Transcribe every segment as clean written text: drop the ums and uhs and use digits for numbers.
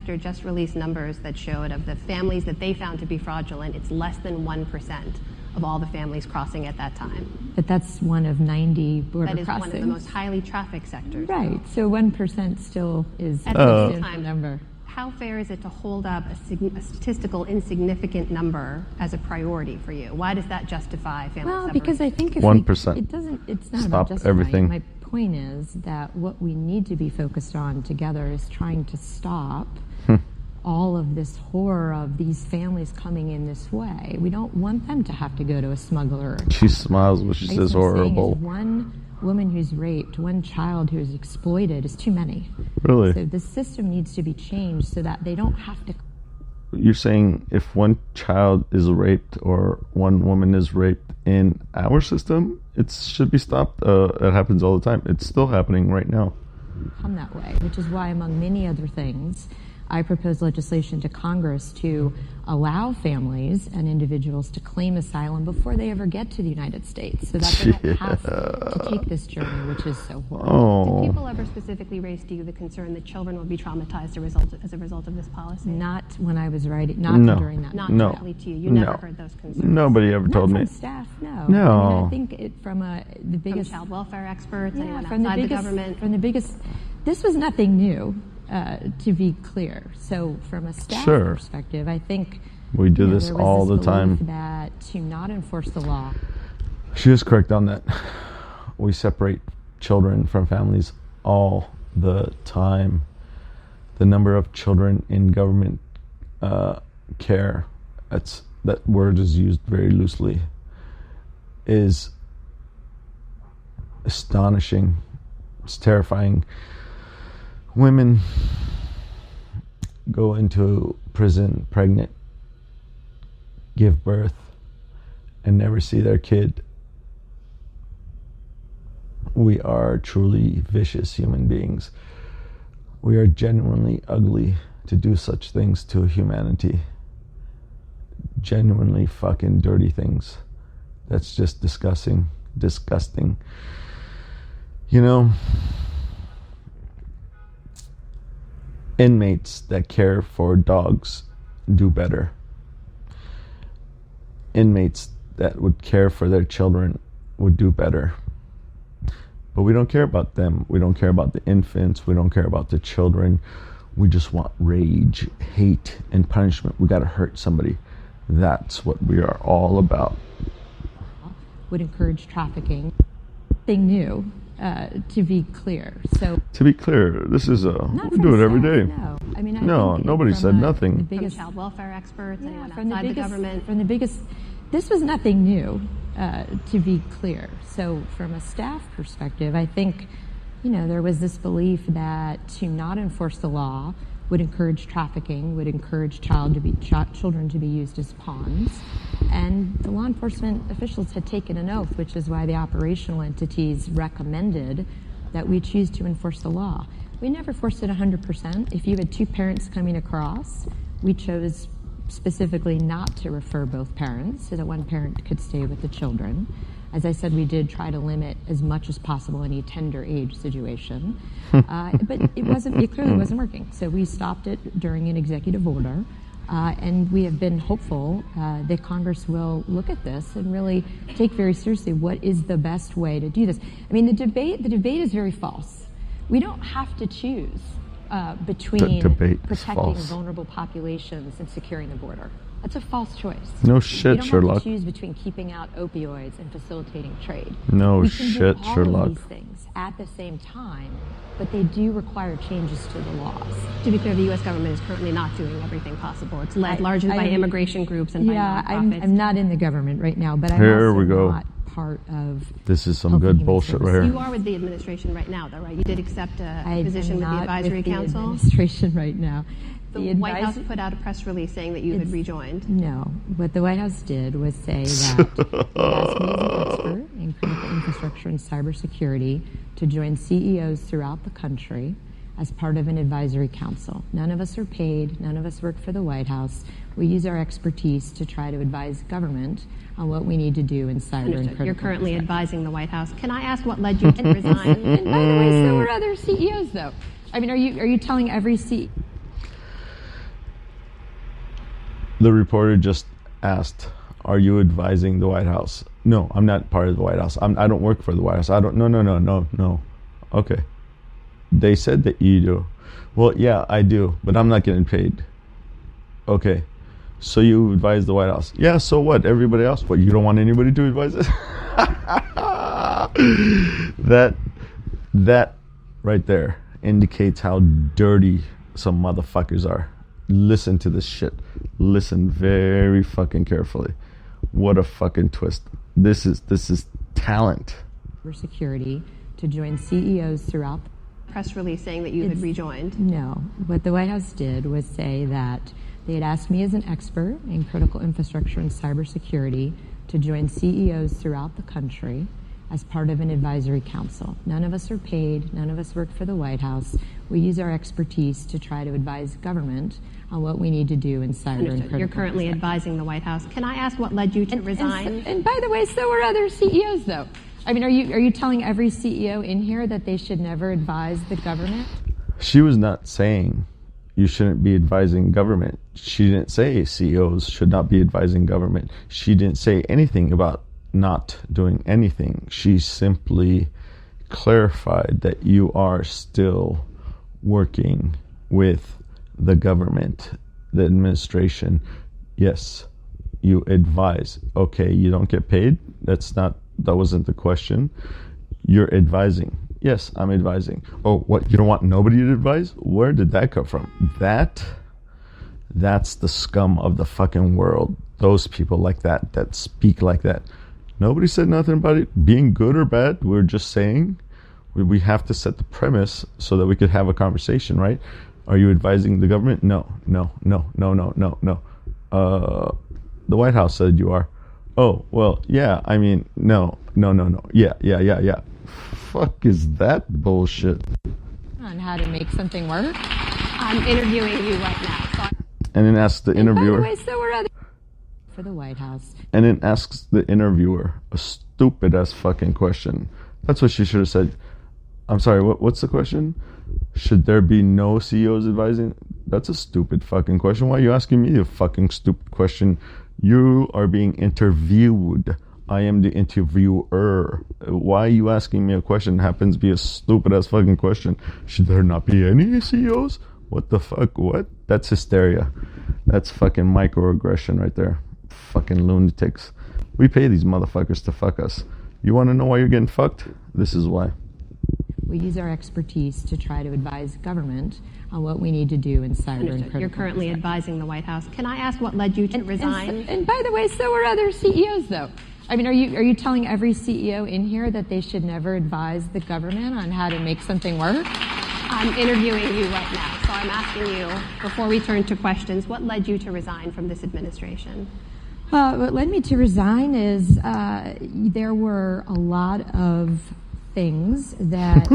sector just released numbers that showed of the families that they found to be fraudulent, it's less than 1% of all the families crossing at that time. But that's one of 90 border crossings. That is one of the most highly trafficked sectors. Right. So 1% still is at the same time number. How fair is it to hold up a statistical insignificant number as a priority for you? Why does that justify family separation? Well, because I think if 1%. It's not Stop about justifying. everything. My point is that what we need to be focused on together is trying to stop all of this horror of these families coming in this way. We don't want them to have to go to a smuggler. She smiles when she says horrible. One woman who's raped, one child who's exploited is too many. Really? So the system needs to be changed so that they don't have to. You're saying if one child is raped or one woman is raped in our system, it should be stopped? It happens all the time. It's still happening right now. Come that way, which is why, among many other things, I proposed legislation to Congress to allow families and individuals to claim asylum before they ever get to the United States, so that they don't have to take this journey, which is so horrible. Did people ever specifically raise to you the concern that children will be traumatized as a result of this policy? Not when I was writing, during that. Not directly to you. You never heard those concerns. Nobody ever told me. Not from staff, no. No. I mean, I think from the biggest... From child welfare experts, yeah, anyone from outside the government? From the biggest... This was nothing new, to be clear. So from a staff perspective, I think... We do this all the time. That to not enforce the law. She is correct on that. We separate children from families all the time. The number of children in government care, that word is used very loosely, is astonishing. It's terrifying. Women go into prison pregnant, give birth, and never see their kid. We are truly vicious human beings. We are genuinely ugly to do such things to humanity. Genuinely fucking dirty things. That's just disgusting. You know, inmates that care for dogs do better. Inmates that would care for their children would do better. But we don't care about them. We don't care about the infants. We don't care about the children. We just want rage, hate, and punishment. We got to hurt somebody. That's what we are all about. Would encourage trafficking. Thing new, to be clear. So to be clear, this is we do it every day. No, I mean, nobody said nothing. From child welfare experts, anyone outside the government. This was nothing new, to be clear. So from a staff perspective, I think, there was this belief that to not enforce the law would encourage trafficking, would encourage children to be used as pawns. And the law enforcement officials had taken an oath, which is why the operational entities recommended that we choose to enforce the law. We never forced it 100%. If you had two parents coming across, we chose specifically not to refer both parents so that one parent could stay with the children. As I said, we did try to limit as much as possible any tender age situation, but it clearly wasn't working. So we stopped it during an executive order, and we have been hopeful that Congress will look at this and really take very seriously what is the best way to do this. I mean, the debate is very false. We don't have to choose between protecting vulnerable populations and securing the border. That's a false choice. No shit, Sherlock. We don't have to choose between keeping out opioids and facilitating trade. No we shit, can do all Sherlock. of these things at the same time, but they do require changes to the laws. To be clear, the U.S. government is currently not doing everything possible. It's led largely by immigration groups and by nonprofits. I'm not in the government right now, but I'm not part of... This is some good bullshit right here. You are with the administration right now, though, right? You did accept a position with the Advisory Council? I'm not with the administration right now. The White House put out a press release saying that you had rejoined. No. What the White House did was say that they asked me as an expert in critical infrastructure and cybersecurity to join CEOs throughout the country as part of an advisory council. None of us are paid. None of us work for the White House. We use our expertise to try to advise government on what we need to do in cyber and critical. You're currently advising the White House. Can I ask what led you to resign? And by the way, so were other CEOs, though. I mean, are you telling every CEO? The reporter just asked, "Are you advising the White House?" No, I'm not part of the White House. I don't work for the White House. I don't. No. Okay. They said that you do. Well, yeah, I do, but I'm not getting paid. Okay. So you advise the White House? Yeah. So what? Everybody else? What? You don't want anybody to advise us? That right there indicates how dirty some motherfuckers are. Listen to this shit. Listen very fucking carefully. What a fucking twist. This is talent. Security to join CEOs throughout the Press release saying that you had rejoined. No. What the White House did was say that they had asked me as an expert in critical infrastructure and cybersecurity to join CEOs throughout the country as part of an advisory council. None of us are paid. None of us work for the White House. We use our expertise to try to advise government on what we need to do in cyber and critical. You're currently advising the White House. Can I ask what led you to resign? And by the way, so are other CEOs, though. I mean, are you telling every CEO in here that they should never advise the government? She was not saying you shouldn't be advising government. She didn't say CEOs should not be advising government. She didn't say anything about not doing anything. She simply clarified that you are still working with the government, the administration. Yes, you advise. Okay, you don't get paid? That wasn't the question. You're advising. Yes, I'm advising. Oh, what? You don't want nobody to advise? Where did that come from? That's the scum of the fucking world. Those people like that speak like that. Nobody said nothing about it being good or bad. We're just saying we have to set the premise so that we could have a conversation, right? Are you advising the government? No. The White House said you are. Oh, well, yeah, I mean, no. Yeah. Fuck is that bullshit? On how to make something work? I'm interviewing you right now. And then asks the interviewer. By the way, so are other for the White House. And then asks the interviewer a stupid ass fucking question. That's what she should have said. I'm sorry, what's the question? Should there be no CEOs advising? That's a stupid fucking question. Why are you asking me a fucking stupid question? You are being interviewed. I am the interviewer. Why are you asking me a question that happens to be a stupid ass fucking question? Should there not be any CEOs? What the fuck? What? That's hysteria. That's fucking microaggression right there. Fucking lunatics. We pay these motherfuckers to fuck us. You want to know why you're getting fucked? This is why. We use our expertise to try to advise government on what we need to do in cyber and critical. You're currently advising the White House. Can I ask what led you to resign? And by the way, so are other CEOs, though. I mean, are you telling every CEO in here that they should never advise the government on how to make something work? I'm interviewing you right now, so I'm asking you, before we turn to questions, what led you to resign from this administration? What led me to resign is there were a lot of things that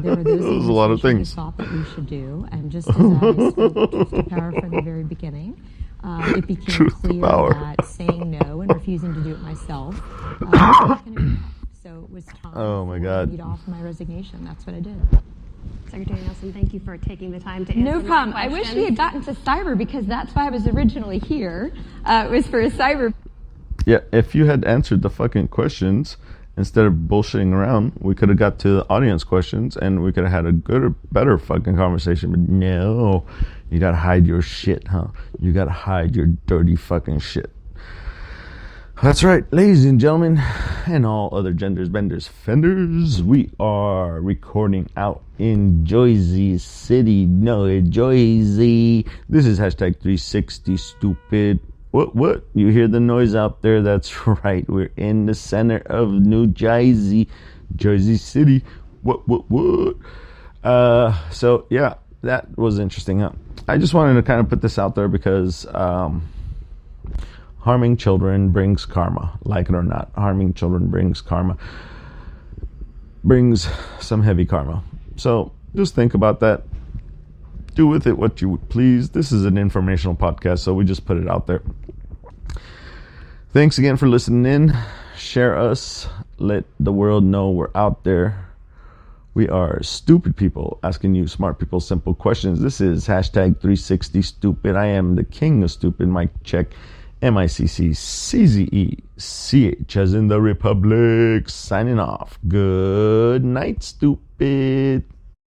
there were those a lot of things who thought that we should do, and just as I spoke truth to power from the very beginning, it became Truth clear that saying no and refusing to do it myself was not going to be enough. So it was time Oh my God. for me to offer my resignation. That's what I did. Secretary Nelson, thank you for taking the time to answer No my problem. I wish we had gotten to cyber because that's why I was originally here. It was for a cyber. Yeah, if you had answered the fucking questions instead of bullshitting around, we could have got to the audience questions and we could have had a good, better fucking conversation. But no, you gotta hide your shit, huh? You gotta hide your dirty fucking shit. That's right, ladies and gentlemen, and all other genders, benders, fenders, we are recording out in Jersey City. No, Jersey. This is hashtag 360 stupid. What? You hear the noise out there? That's right. We're in the center of New Jersey, Jersey City. What? So, yeah, that was interesting, huh? I just wanted to kind of put this out there because harming children brings karma. Like it or not, harming children brings karma. Brings some heavy karma. So, just think about that. Do with it what you would please. This is an informational podcast, so we just put it out there. Thanks again for listening in. Share us. Let the world know we're out there. We are stupid people asking you smart people simple questions. This is hashtag 360 stupid. I am the king of stupid. Mic check. MICCCZECH as in the Republic. Signing off. Good night, stupid.